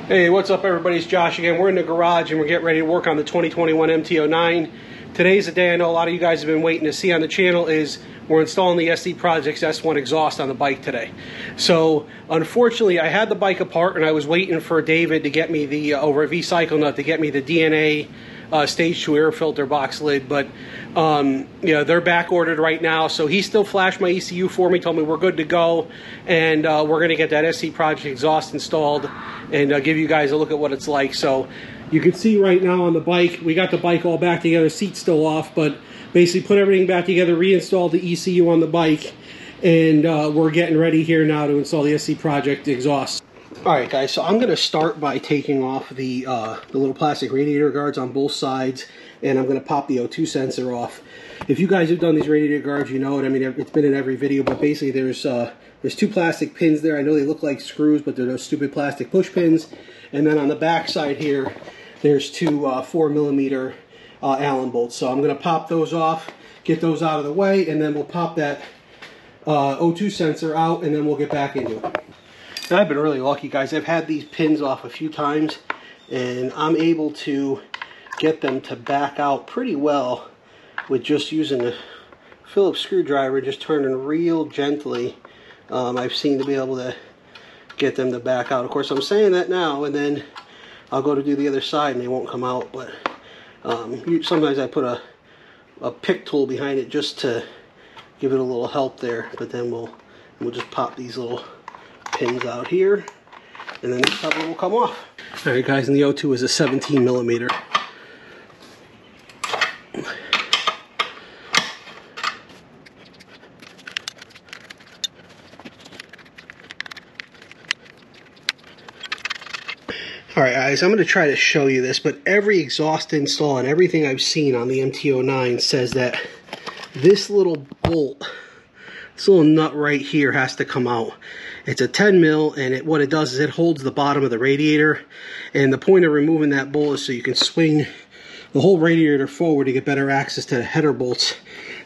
Hey, what's up everybody? It's Josh again. We're in the garage and we're getting ready to work on the 2021 MT-09. Today's the day I know a lot of you guys have been waiting to see on the channel is we're installing the SCproject S1 exhaust on the bike today. So unfortunately I had the bike apart and I was waiting for David to get me the, over at Vcyclenut, to get me the DNA stage 2 air filter box lid, but yeah, they're back ordered right now. So he still flashed my ECU for me, told me we're good to go, and we're going to get that SCproject exhaust installed and give you guys a look at what it's like. So you can see right now on the bike, we got the bike all back together, seat's still off, but basically put everything back together, reinstalled the ECU on the bike, and we're getting ready here now to install the SCproject exhaust. Alright guys, so I'm going to start by taking off the little plastic radiator guards on both sides, and I'm going to pop the O2 sensor off. If you guys have done these radiator guards, you know it. I mean, it's been in every video, but basically there's two plastic pins there. I know they look like screws, but they're those stupid plastic push pins. And then on the back side here, there's two 4mm Allen bolts. So I'm going to pop those off, get those out of the way, and then we'll pop that O2 sensor out, and then we'll get back into it. And I've been really lucky, guys. I've had these pins off a few times, and I'm able to get them to back out pretty well with just using a Phillips screwdriver, just turning real gently. I've seen to be able to get them to back out. Of course, I'm saying that now, and then I'll go to do the other side, and they won't come out. But sometimes I put a pick tool behind it just to give it a little help there. But then we'll just pop these little pins out here, and then this cover will come off. All right, guys, and the O2 is a 17mm. Alright guys, I'm going to try to show you this, but every exhaust install and everything I've seen on the MT-09 says that this little bolt, this little nut right here has to come out. It's a 10 mil, and what it does is it holds the bottom of the radiator, and the point of removing that bolt is so you can swing the whole radiator forward to get better access to the header bolts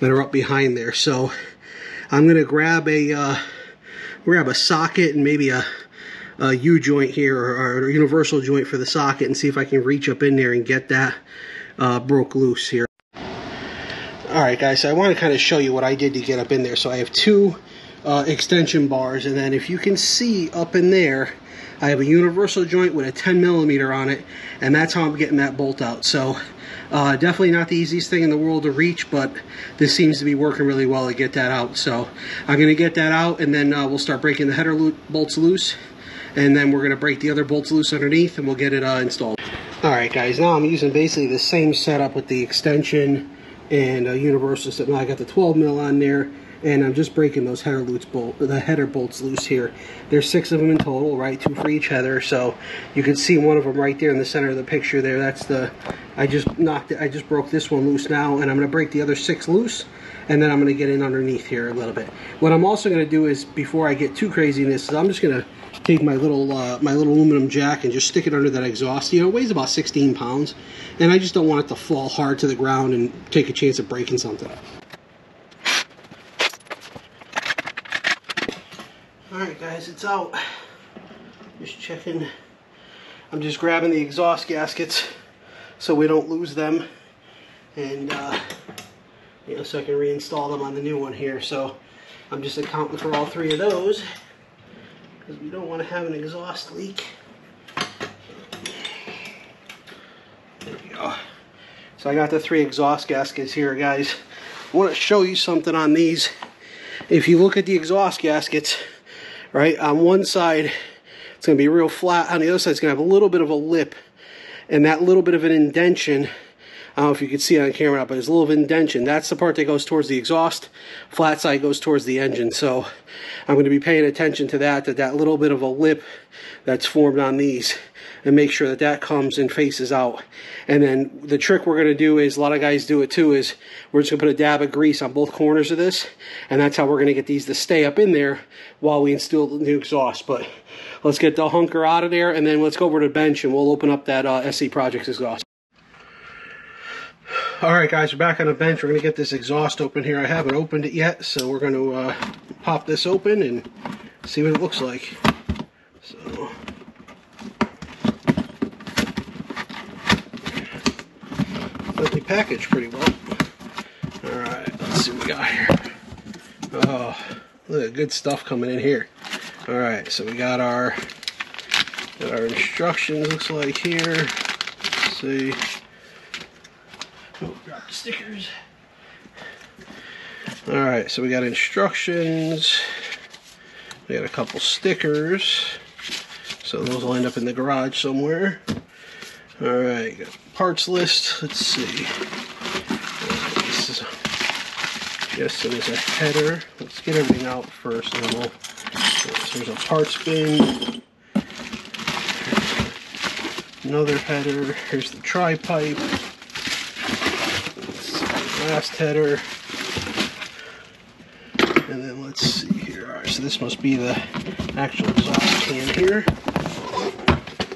that are up behind there. So I'm going to grab a socket and maybe a U-joint here, or a universal joint for the socket, and see if I can reach up in there and get that broke loose here. Alright guys, so I want to kind of show you what I did to get up in there. So I have two extension bars, and then if you can see up in there, I have a universal joint with a 10mm on it, and that's how I'm getting that bolt out. So definitely not the easiest thing in the world to reach, but this seems to be working really well to get that out. So I'm going to get that out, and then we'll start breaking the header bolts loose, and then we're going to break the other bolts loose underneath, and we'll get it installed. Alright guys, now I'm using basically the same setup with the extension and universal set. Now I got the 12mm on there, and I'm just breaking those header bolts loose here. There's 6 of them in total, right? 2 for each header. So you can see one of them right there in the center of the picture there. That's the, I just broke this one loose now, and I'm going to break the other 6 loose, and then I'm going to get in underneath here a little bit. What I'm also going to do is, before I get too crazy in this, is I'm just going to take my little aluminum jack and just stick it under that exhaust. You know, it weighs about 16 pounds, and I just don't want it to fall hard to the ground and take a chance of breaking something. Alright guys, it's out. Just checking. I'm just grabbing the exhaust gaskets so we don't lose them, and you know, so I can reinstall them on the new one here. So I'm just accounting for all 3 of those, because we don't want to have an exhaust leak. There we go. So I got the 3 exhaust gaskets here, guys. I want to show you something on these. If you look at the exhaust gaskets, right, on one side it's going to be real flat, on the other side it's going to have a little bit of a lip, and that little bit of an indentation, I don't know if you can see it on camera, but there's a little indentation. That's the part that goes towards the exhaust. Flat side goes towards the engine. So I'm going to be paying attention to that little bit of a lip that's formed on these, and make sure that that comes and faces out. And then the trick we're going to do is, a lot of guys do it too, is we're just going to put a dab of grease on both corners of this, and that's how we're going to get these to stay up in there while we install the new exhaust. But let's get the hunker out of there, and then let's go over to the bench and we'll open up that SCproject exhaust. Alright guys, we're back on the bench. We're going to get this exhaust open here. I haven't opened it yet, so we're going to pop this open and see what it looks like. So packaged pretty well. Alright, let's see what we got here. Oh, look at good stuff coming in here. Alright, so we got our instructions, looks like here. Let's see. Oh, drop the stickers. Alright, so we got instructions. We got a couple stickers. So those will end up in the garage somewhere. Alright, got a parts list. Let's see. This is there's a header. Let's get everything out first, and then we'll. There's a parts bin. Another header. Here's the tri-pipe. Last header. And then let's see here. Alright, so this must be the actual exhaust can here.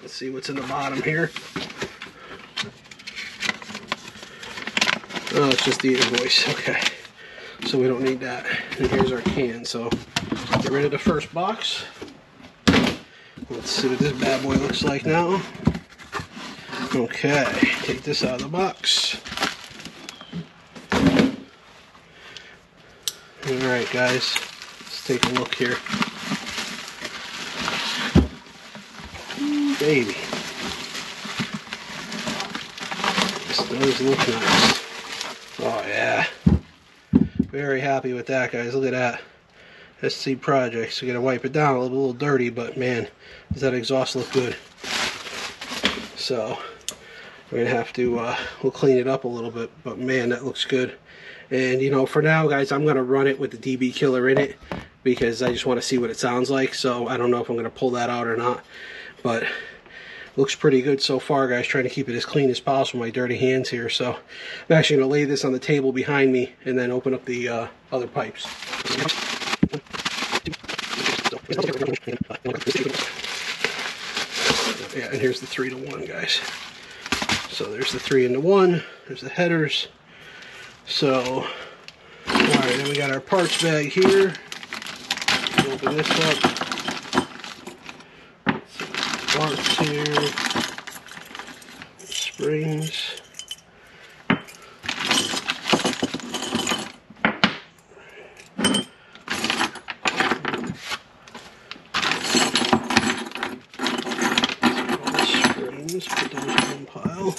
Let's see what's in the bottom here. Oh, it's just the invoice. Okay. So we don't need that. And here's our can. So get rid of the first box. Let's see what this bad boy looks like now. Okay. Take this out of the box. Alright guys, let's take a look here. Ooh, baby. This does look nice. Oh yeah. Very happy with that, guys. Look at that. SCproject. So we're gonna wipe it down, a little dirty, but man, does that exhaust look good. So we're gonna have to we'll clean it up a little bit, but man, that looks good. And you know, for now guys, I'm gonna run it with the DB killer in it because I just want to see what it sounds like. So I don't know if I'm gonna pull that out or not, but looks pretty good so far, guys. Trying to keep it as clean as possible with my dirty hands here. So I'm actually gonna lay this on the table behind me and then open up the other pipes. Yeah, and here's the 3-to-1, guys. So there's the 3-into-1. There's the headers. So, alright, then we got our parts bag here. Open this up. Parts here. Springs. Springs, put those in one pile.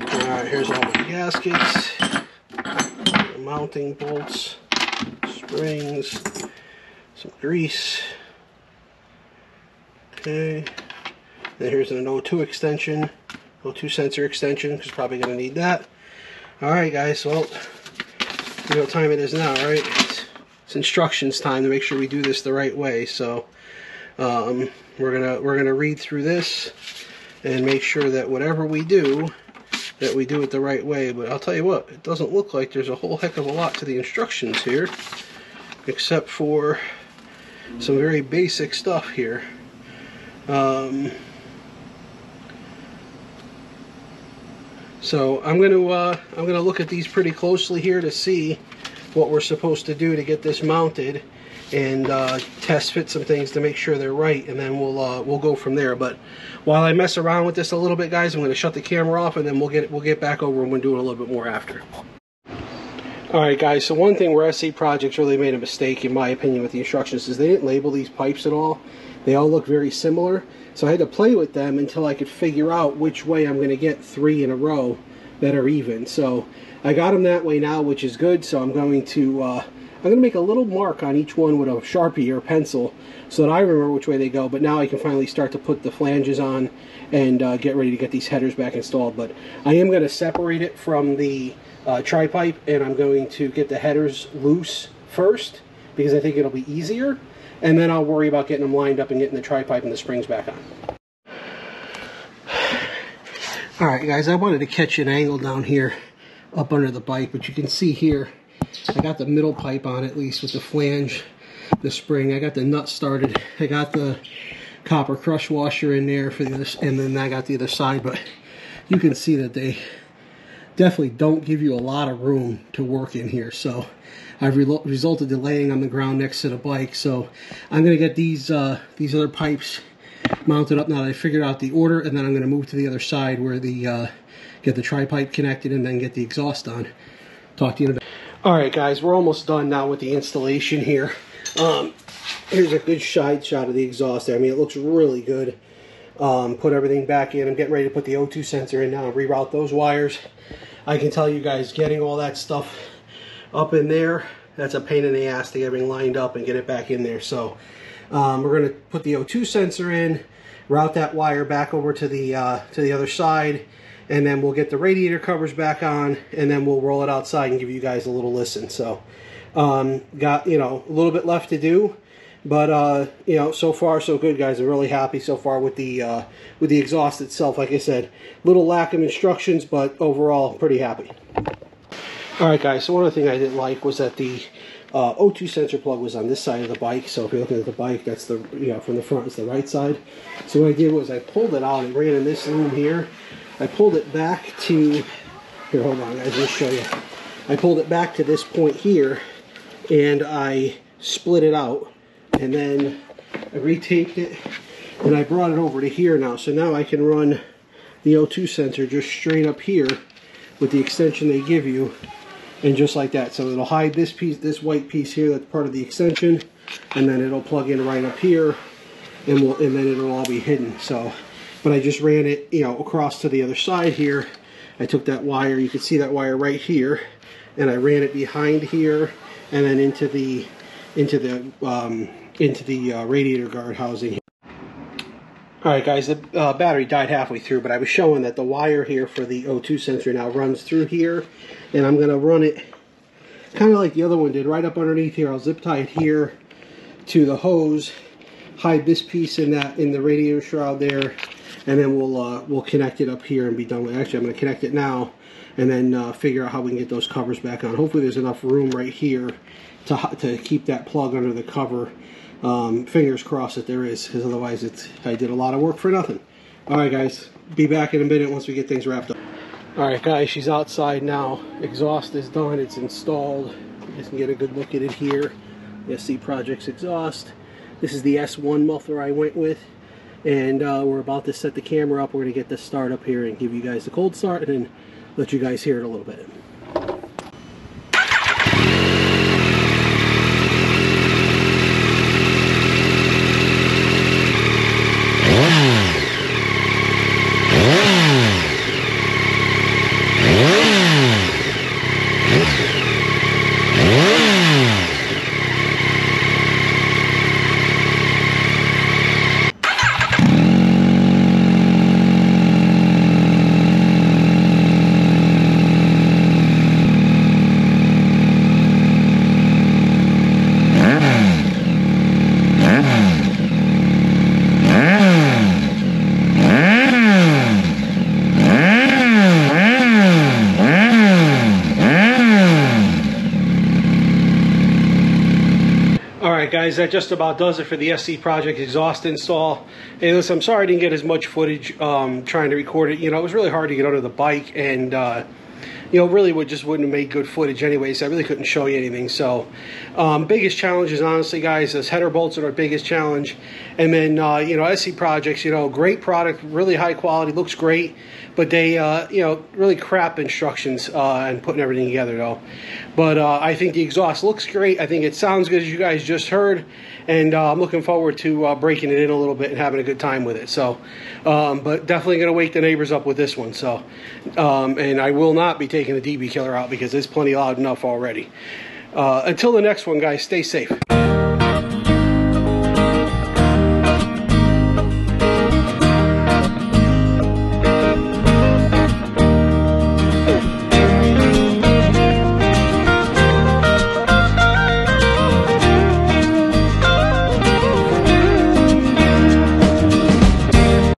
Alright, here's all the gaskets. Mounting bolts, springs, some grease. Okay, then here's an O2 extension, O2 sensor extension, because probably going to need that. Alright guys, well, you know what time it is now, right? It's instructions time to make sure we do this the right way. So we're gonna read through this and make sure that whatever we do, that we do it the right way. But I'll tell you what, it doesn't look like there's a whole heck of a lot to the instructions here, except for some very basic stuff here. So I'm gonna look at these pretty closely here to see what we're supposed to do to get this mounted, and test fit some things to make sure they're right, and then we'll go from there. But while I mess around with this a little bit, guys, I'm going to shut the camera off, and then we'll get back over and we'll do it a little bit more after. Alright guys, so one thing where SCproject really made a mistake, in my opinion, with the instructions is they didn't label these pipes at all. They all look very similar, so I had to play with them until I could figure out which way I'm going to get 3 in a row that are even. So I got them that way now, which is good. So I'm going to make a little mark on each one with a Sharpie or a pencil so that I remember which way they go. But now I can finally start to put the flanges on and get ready to get these headers back installed. But I am going to separate it from the tri-pipe, and I'm going to get the headers loose first because I think it'll be easier, and then I'll worry about getting them lined up and getting the tri-pipe and the springs back on. Alright guys, I wanted to catch an angle down here up under the bike, but you can see here I got the middle pipe on, at least with the flange, the spring. I got the nut started. I got the copper crush washer in there for this, and then I got the other side. But you can see that they definitely don't give you a lot of room to work in here. So I've resulted in laying on the ground next to the bike. So I'm going to get these other pipes mount it up now that I figured out the order, and then I'm going to move to the other side where the get the tri-pipe connected and then get the exhaust on. Talk to you in a bit. Alright guys, we're almost done now with the installation here. Here's a good side shot of the exhaust there. I mean, it looks really good. Put everything back in. I'm getting ready to put the O2 sensor in now and reroute those wires. I can tell you guys, getting all that stuff up in there, that's a pain in the ass to get everything lined up and get it back in there. So we're going to put the O2 sensor in, route that wire back over to the other side, and then we'll get the radiator covers back on, and then we'll roll it outside and give you guys a little listen. So got, you know, a little bit left to do, but you know, so far so good, guys. I'm really happy so far with the exhaust itself. Like I said, little lack of instructions, but overall pretty happy. Alright guys, so one other thing I didn't like was that the O2 sensor plug was on this side of the bike. So if you're looking at the bike, that's the, you know, from the front, it's the right side. So what I did was I pulled it out and ran in this loom here. I pulled it back to, here, hold on guys, let me show you. I pulled it back to this point here, and I split it out, and then I retaped it, and I brought it over to here now. So now I can run the O2 sensor just straight up here with the extension they give you, and just like that. So it'll hide this piece, this white piece here, that's part of the extension, and then it'll plug in right up here, and then it'll all be hidden. So, but I just ran it, you know, across to the other side here. I took that wire, you can see that wire right here, and I ran it behind here, and then into the radiator guard housing. Alright guys, the battery died halfway through, but I was showing that the wire here for the O2 sensor now runs through here, and I'm going to run it kind of like the other one did, right up underneath here. I'll zip tie it here to the hose, hide this piece in the radiator shroud there, and then we'll connect it up here and be done with it. Actually, I'm going to connect it now, and then figure out how we can get those covers back on. Hopefully there's enough room right here to keep that plug under the cover. Fingers crossed that there is, because otherwise I did a lot of work for nothing. Alright guys, be back in a minute once we get things wrapped up. Alright guys, she's outside now. Exhaust is done, it's installed. You guys can get a good look at it here. The SCproject's exhaust. This is the S1 muffler I went with. And we're about to set the camera up. We're going to get this start up here and give you guys the cold start, and then let you guys hear it a little bit. Alright guys, that just about does it for the SCproject exhaust install. Hey listen, I'm sorry I didn't get as much footage trying to record it. You know, it was really hard to get under the bike, and you know, really just wouldn't have made good footage anyway, so I really couldn't show you anything. So biggest challenge is, honestly guys, those header bolts are our biggest challenge. And then you know, SCprojects, you know, great product, really high quality, looks great, but they you know, really crap instructions and putting everything together though. But I think the exhaust looks great. I think it sounds good, as you guys just heard, and I'm looking forward to breaking it in a little bit and having a good time with it. So but definitely going to wake the neighbors up with this one. So and I will not be taking the DB killer out because it's plenty loud enough already. Until the next one, guys, stay safe.